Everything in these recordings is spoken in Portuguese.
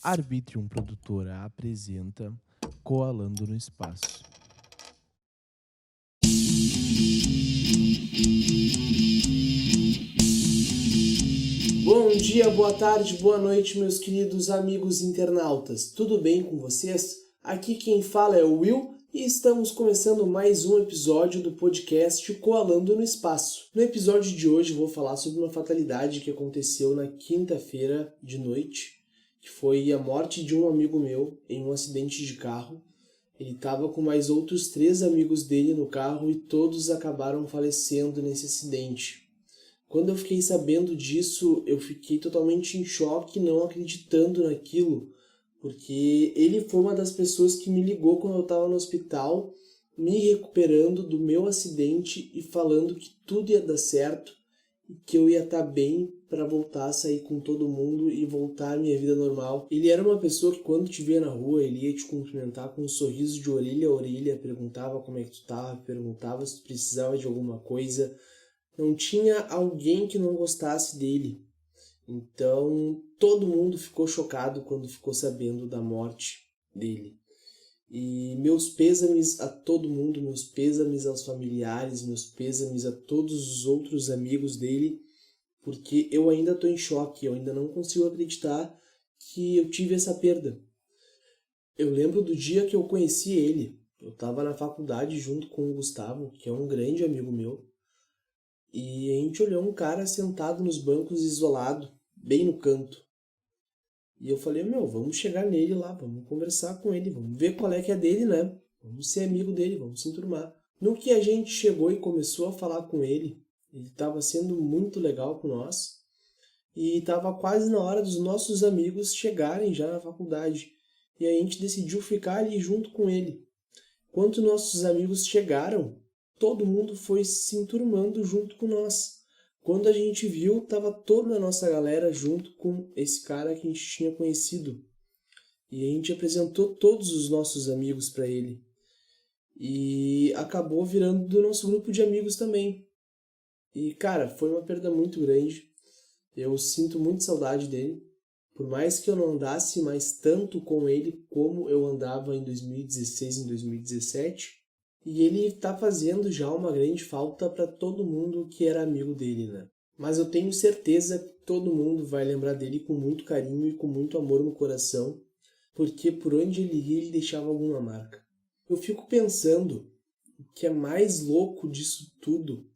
Arbitrium Produtora apresenta Coalando no Espaço. Bom dia, boa tarde, boa noite, meus queridos amigos internautas. Tudo bem com vocês? Aqui quem fala é o Will e estamos começando mais um episódio do podcast Coalando no Espaço. No episódio de hoje vou falar sobre uma fatalidade que aconteceu na quinta-feira de noite, que foi a morte de um amigo meu em um acidente de carro. Ele estava com mais outros 3 amigos dele no carro e todos acabaram falecendo nesse acidente. Quando eu fiquei sabendo disso, eu fiquei totalmente em choque, não acreditando naquilo, porque ele foi uma das pessoas que me ligou quando eu estava no hospital, me recuperando do meu acidente e falando que tudo ia dar certo e que eu ia estar bem para voltar a sair com todo mundo e voltar à minha vida normal. Ele era uma pessoa que quando te via na rua, ele ia te cumprimentar com um sorriso de orelha a orelha, perguntava como é que tu estava, perguntava se tu precisava de alguma coisa. Não tinha alguém que não gostasse dele. Então, todo mundo ficou chocado quando ficou sabendo da morte dele. E meus pêsames a todo mundo, meus pêsames aos familiares, meus pêsames a todos os outros amigos dele, porque eu ainda estou em choque, eu ainda não consigo acreditar que eu tive essa perda. Eu lembro do dia que eu conheci ele. Eu estava na faculdade junto com o Gustavo, que é um grande amigo meu. E a gente olhou um cara sentado nos bancos isolado, bem no canto. E eu falei, vamos chegar nele lá, vamos conversar com ele, vamos ver qual é que é dele, né? Vamos ser amigo dele, vamos se enturmar. No que a gente chegou e começou a falar com ele, ele estava sendo muito legal com nós. E estava quase na hora dos nossos amigos chegarem já na faculdade. E a gente decidiu ficar ali junto com ele. Quando nossos amigos chegaram, todo mundo foi se enturmando junto com nós. Quando a gente viu, estava toda a nossa galera junto com esse cara que a gente tinha conhecido. E a gente apresentou todos os nossos amigos para ele. E acabou virando do nosso grupo de amigos também. E, cara, foi uma perda muito grande. Eu sinto muito saudade dele. Por mais que eu não andasse mais tanto com ele como eu andava em 2016 e 2017... E ele tá fazendo já uma grande falta para todo mundo que era amigo dele, né? Mas eu tenho certeza que todo mundo vai lembrar dele com muito carinho e com muito amor no coração, porque por onde ele ia, ele deixava alguma marca. Eu fico pensando, o que é mais louco disso tudo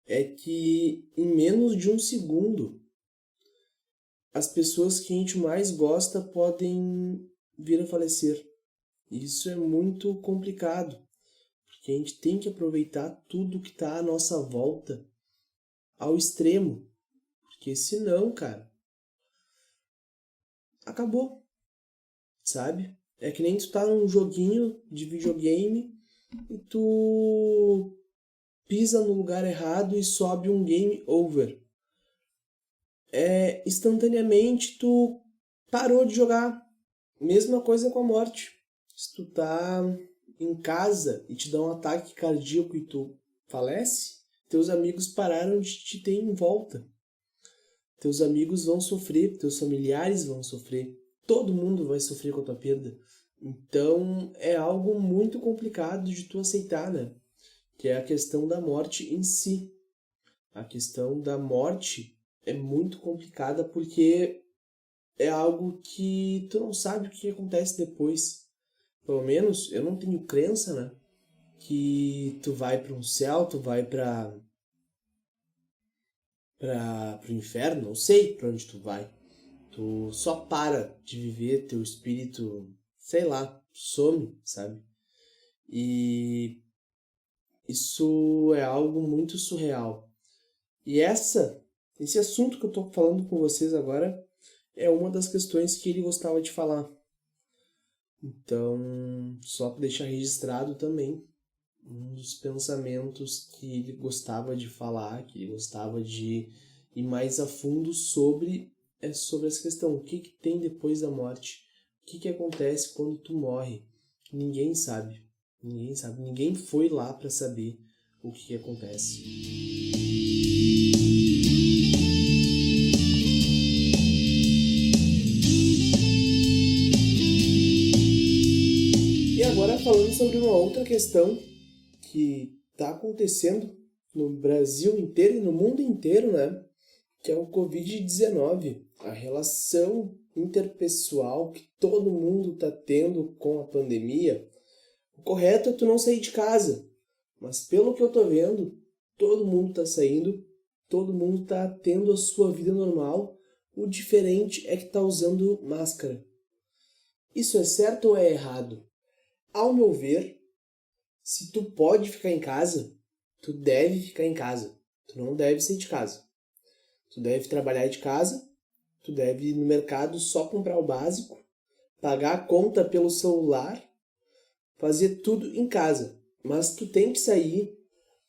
é que em menos de um segundo, as pessoas que a gente mais gosta podem vir a falecer. Isso é muito complicado. Que a gente tem que aproveitar tudo que está à nossa volta ao extremo. Porque senão, cara, acabou, sabe? É que nem tu tá num joguinho de videogame e tu pisa no lugar errado e sobe um game over. Instantaneamente tu parou de jogar. Mesma coisa com a morte. Se tu tá em casa e te dá um ataque cardíaco e tu falece, teus amigos pararam de te ter em volta. Teus amigos vão sofrer, teus familiares vão sofrer, todo mundo vai sofrer com a tua perda. Então é algo muito complicado de tu aceitar, né? Que é a questão da morte em si. A questão da morte é muito complicada porque é algo que tu não sabe o que acontece depois. Pelo menos eu não tenho crença, né? Que tu vai para um céu, tu vai para o inferno, não sei para onde tu vai. Tu só para de viver, teu espírito, sei lá, some, sabe? E isso é algo muito surreal. E esse assunto que eu tô falando com vocês agora é uma das questões que ele gostava de falar. Então, só para deixar registrado também, um dos pensamentos que ele gostava de falar, que ele gostava de ir mais a fundo sobre essa questão. O que tem depois da morte? O que acontece quando tu morre? Ninguém sabe. Ninguém sabe. Ninguém foi lá para saber o que acontece. falando sobre uma outra questão que está acontecendo no Brasil inteiro e no mundo inteiro, né? Que é o Covid-19, a relação interpessoal que todo mundo está tendo com a pandemia. O correto é tu não sair de casa, mas pelo que eu tô vendo, todo mundo está saindo, todo mundo está tendo a sua vida normal. O diferente é que está usando máscara. Isso é certo ou é errado? Ao meu ver, se tu pode ficar em casa, tu deve ficar em casa. Tu não deve sair de casa. Tu deve trabalhar de casa, tu deve ir no mercado só comprar o básico, pagar a conta pelo celular, fazer tudo em casa. Mas tu tem que sair,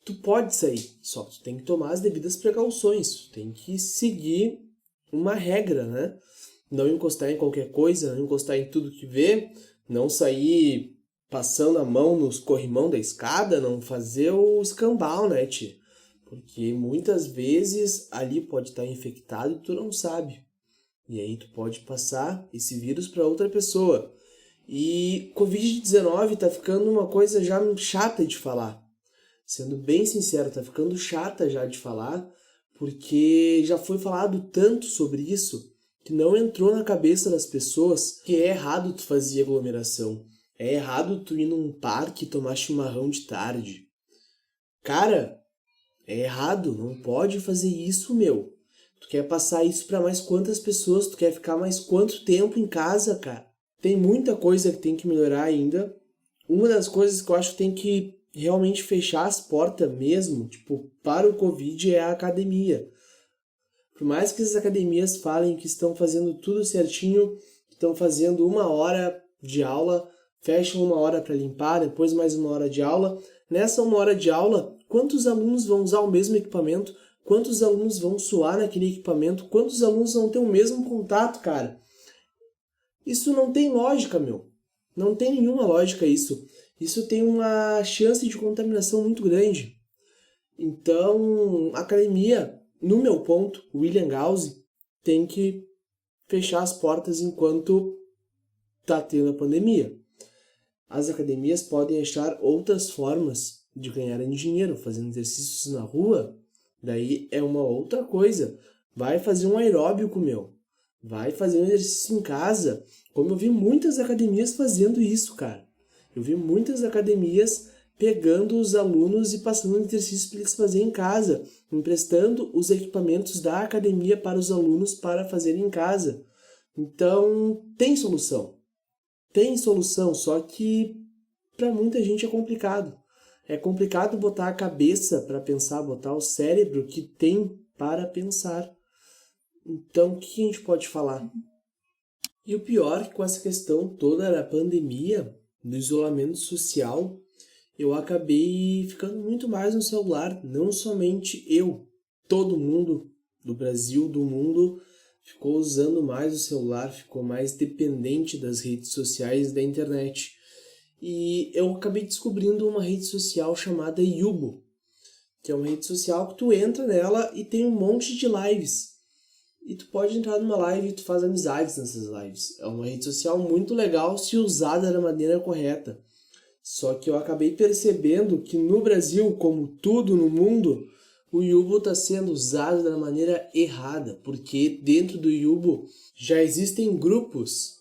tu pode sair, só que tu tem que tomar as devidas precauções, tu tem que seguir uma regra, né? Não encostar em qualquer coisa, não encostar em tudo que vê, não sair passando a mão nos corrimão da escada, não fazer o escambau, né, tia? Porque muitas vezes ali pode estar infectado e tu não sabe. E aí tu pode passar esse vírus para outra pessoa. E Covid-19 tá ficando uma coisa já chata de falar. Sendo bem sincero, tá ficando chata já de falar, porque já foi falado tanto sobre isso que não entrou na cabeça das pessoas que é errado tu fazer aglomeração. É errado tu ir num parque e tomar chimarrão de tarde. Cara, é errado, não pode fazer isso, meu. Tu quer passar isso pra mais quantas pessoas? Tu quer ficar mais quanto tempo em casa, cara? Tem muita coisa que tem que melhorar ainda. Uma das coisas que eu acho que tem que realmente fechar as portas mesmo, tipo, para o Covid é a academia. Por mais que as academias falem que estão fazendo tudo certinho, que estão fazendo 1 hora de aula, fecham 1 hora para limpar, depois mais 1 hora de aula. Nessa 1 hora de aula, quantos alunos vão usar o mesmo equipamento? Quantos alunos vão suar naquele equipamento? Quantos alunos vão ter o mesmo contato, cara? Isso não tem lógica, meu. Não tem nenhuma lógica isso. Isso tem uma chance de contaminação muito grande. Então, a academia, no meu ponto, William Gause, tem que fechar as portas enquanto está tendo a pandemia. As academias podem achar outras formas de ganharem dinheiro, fazendo exercícios na rua, daí é uma outra coisa. Vai fazer um aeróbico, meu. Vai fazer um exercício em casa. Como eu vi muitas academias fazendo isso, cara. Eu vi muitas academias pegando os alunos e passando exercícios para eles fazerem em casa, emprestando os equipamentos da academia para os alunos para fazerem em casa. Então, tem solução. Tem solução, só que para muita gente é complicado. É complicado botar a cabeça para pensar, botar o cérebro que tem para pensar. Então, o que a gente pode falar? E o pior é que com essa questão toda da pandemia, do isolamento social, eu acabei ficando muito mais no celular. Não somente eu, todo mundo do Brasil, do mundo, ficou usando mais o celular, ficou mais dependente das redes sociais e da internet. E eu acabei descobrindo uma rede social chamada Yubo, que é uma rede social que tu entra nela e tem um monte de lives. E tu pode entrar numa live e tu faz amizades nessas lives. É uma rede social muito legal se usada da maneira correta. Só que eu acabei percebendo que no Brasil, como tudo no mundo, o Yubo está sendo usado da maneira errada. Porque dentro do Yubo já existem grupos,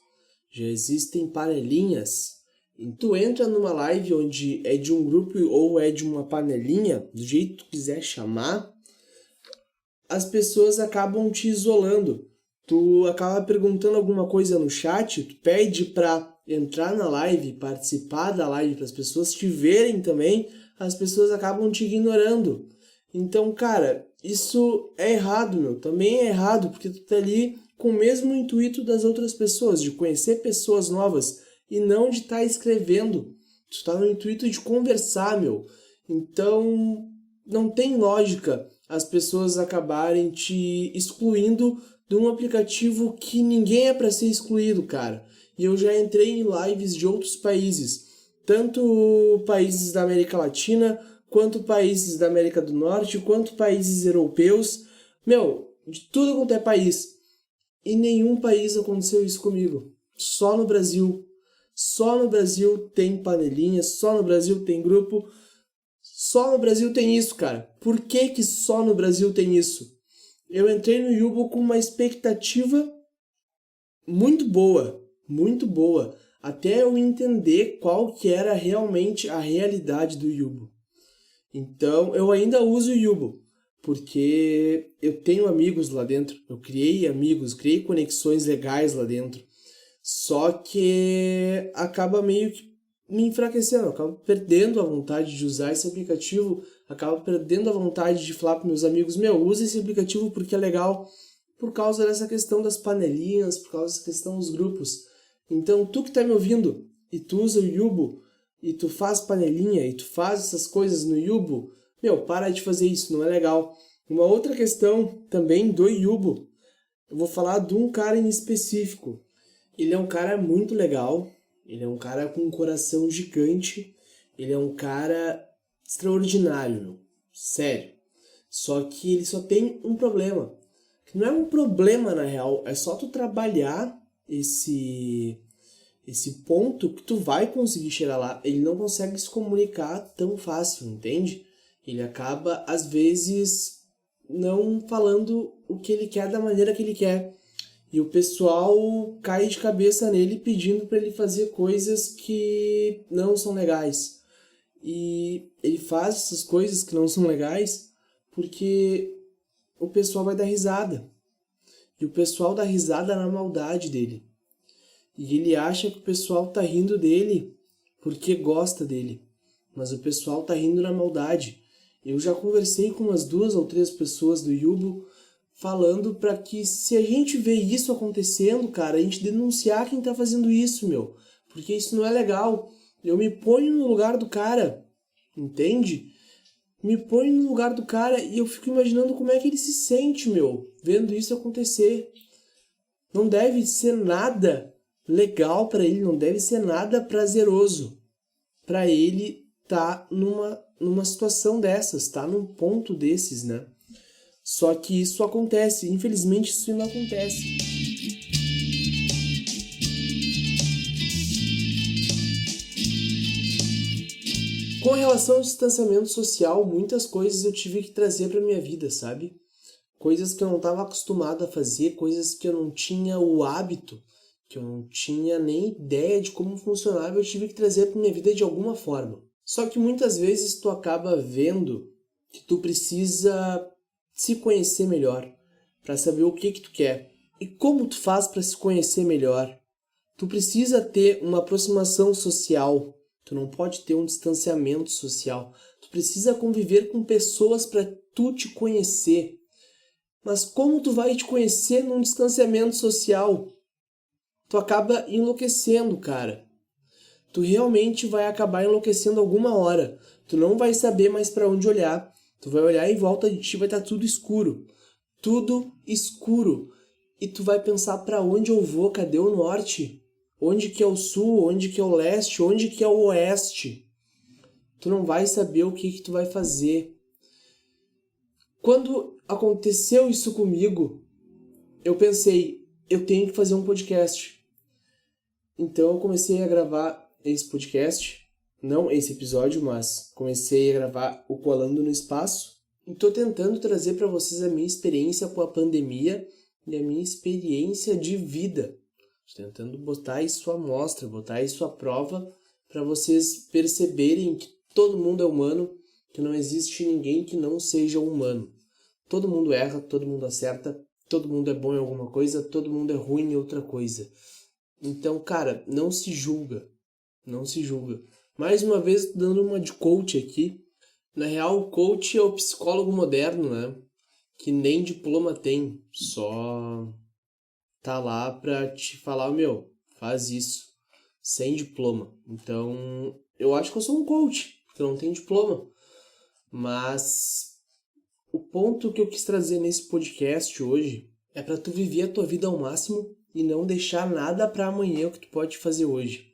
já existem panelinhas. E tu entra numa live onde é de um grupo ou é de uma panelinha, do jeito que tu quiser chamar, as pessoas acabam te isolando. Tu acaba perguntando alguma coisa no chat, tu pede para entrar na live, participar da live, para as pessoas te verem também, as pessoas acabam te ignorando. Então, cara, isso é errado, meu. Também é errado, porque tu tá ali com o mesmo intuito das outras pessoas, de conhecer pessoas novas, e não de estar escrevendo. Tu tá no intuito de conversar, meu. Então, não tem lógica as pessoas acabarem te excluindo de um aplicativo que ninguém é para ser excluído, cara. E eu já entrei em lives de outros países, tanto países da América Latina, quanto países da América do Norte, quanto países europeus. Meu, de tudo quanto é país. E nenhum país aconteceu isso comigo. Só no Brasil. Só no Brasil tem panelinha, só no Brasil tem grupo, só no Brasil tem isso, cara. Por que que só no Brasil tem isso? Eu entrei no Yubo com uma expectativa muito boa, até eu entender qual que era realmente a realidade do Yubo. Então, eu ainda uso o Yubo, porque eu tenho amigos lá dentro, eu criei amigos, criei conexões legais lá dentro, só que acaba meio que me enfraquecendo, eu acabo perdendo a vontade de usar esse aplicativo, acabo perdendo a vontade de falar para meus amigos, usa esse aplicativo porque é legal, por causa dessa questão das panelinhas, por causa dessa questão dos grupos. Então, tu que tá me ouvindo e tu usa o Yubo, e tu faz panelinha, e tu faz essas coisas no Yubo, para de fazer isso, não é legal. Uma outra questão também do Yubo, eu vou falar de um cara em específico. Ele é um cara muito legal, ele é um cara com um coração gigante, ele é um cara extraordinário, sério. Só que ele só tem um problema. Que não é um problema, na real, é só tu trabalhar esse ponto que tu vai conseguir chegar lá. Ele não consegue se comunicar tão fácil, entende? Ele acaba, às vezes, não falando o que ele quer da maneira que ele quer. E o pessoal cai de cabeça nele pedindo para ele fazer coisas que não são legais. E ele faz essas coisas que não são legais porque o pessoal vai dar risada. E o pessoal dá risada na maldade dele. E ele acha que o pessoal tá rindo dele porque gosta dele. Mas o pessoal tá rindo na maldade. Eu já conversei com umas 2 ou 3 pessoas do Yubo falando para que se a gente vê isso acontecendo, cara, a gente denunciar quem tá fazendo isso, Porque isso não é legal. Eu me ponho no lugar do cara, entende? Me ponho no lugar do cara e eu fico imaginando como é que ele se sente, vendo isso acontecer. Não deve ser nada legal para ele, não deve ser nada prazeroso para ele tá numa situação dessas, tá num ponto desses, né? Só que isso acontece, infelizmente isso não acontece. Com relação ao distanciamento social, muitas coisas eu tive que trazer para minha vida, sabe? Coisas que eu não estava acostumado a fazer, coisas que eu não tinha o hábito, que eu não tinha nem ideia de como funcionava, eu tive que trazer para minha vida de alguma forma. Só que muitas vezes tu acaba vendo que tu precisa se conhecer melhor, para saber o que tu quer. E como tu faz para se conhecer melhor? Tu precisa ter uma aproximação social. Tu não pode ter um distanciamento social. Tu precisa conviver com pessoas para tu te conhecer. Mas como tu vai te conhecer num distanciamento social? Tu acaba enlouquecendo, cara. Tu realmente vai acabar enlouquecendo alguma hora. Tu não vai saber mais para onde olhar. Tu vai olhar em volta de ti, vai estar tudo escuro. Tudo escuro. E tu vai pensar para onde eu vou? Cadê o norte? Onde que é o sul? Onde que é o leste? Onde que é o oeste? Tu não vai saber o que tu vai fazer. Quando aconteceu isso comigo, eu pensei, eu tenho que fazer um podcast. Então eu comecei a gravar esse podcast, não esse episódio, mas comecei a gravar o Colando no Espaço. E tô tentando trazer para vocês a minha experiência com a pandemia e a minha experiência de vida. Tô tentando botar isso à mostra, botar isso à prova para vocês perceberem que todo mundo é humano, que não existe ninguém que não seja humano. Todo mundo erra, todo mundo acerta, todo mundo é bom em alguma coisa, todo mundo é ruim em outra coisa. Então, cara, não se julga. Não se julga. Mais uma vez, dando uma de coach aqui. Na real, o coach é o psicólogo moderno, né? Que nem diploma tem. Só tá lá pra te falar, faz isso. Sem diploma. Então, eu acho que eu sou um coach, porque eu não tenho diploma. Mas o ponto que eu quis trazer nesse podcast hoje é pra tu viver a tua vida ao máximo e não deixar nada pra amanhã o que tu pode fazer hoje.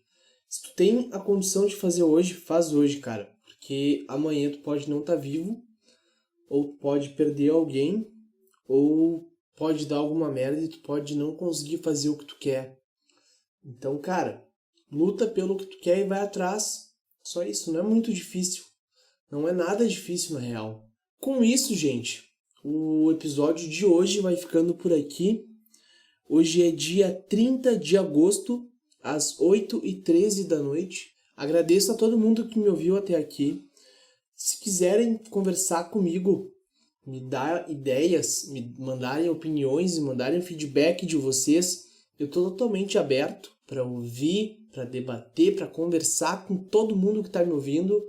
Se tu tem a condição de fazer hoje, faz hoje, cara. Porque amanhã tu pode não estar vivo, ou pode perder alguém, ou pode dar alguma merda e tu pode não conseguir fazer o que tu quer. Então, cara, luta pelo que tu quer e vai atrás. Só isso, não é muito difícil. Não é nada difícil na real. Com isso, gente, o episódio de hoje vai ficando por aqui. Hoje é dia 30 de agosto, às 8h13 da noite. Agradeço a todo mundo que me ouviu até aqui. Se quiserem conversar comigo, me dar ideias, me mandarem opiniões, me mandarem feedback de vocês, eu estou totalmente aberto para ouvir, para debater, para conversar com todo mundo que está me ouvindo,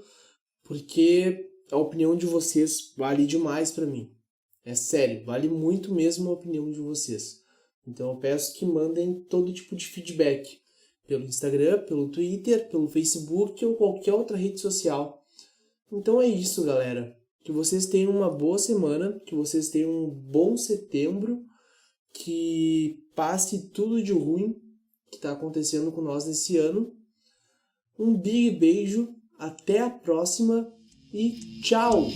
porque a opinião de vocês vale demais para mim. É sério, vale muito mesmo a opinião de vocês. Então eu peço que mandem todo tipo de feedback pelo Instagram, pelo Twitter, pelo Facebook ou qualquer outra rede social. Então é isso, galera. Que vocês tenham uma boa semana, que vocês tenham um bom setembro, que passe tudo de ruim que está acontecendo com nós nesse ano. Um big beijo, até a próxima e tchau!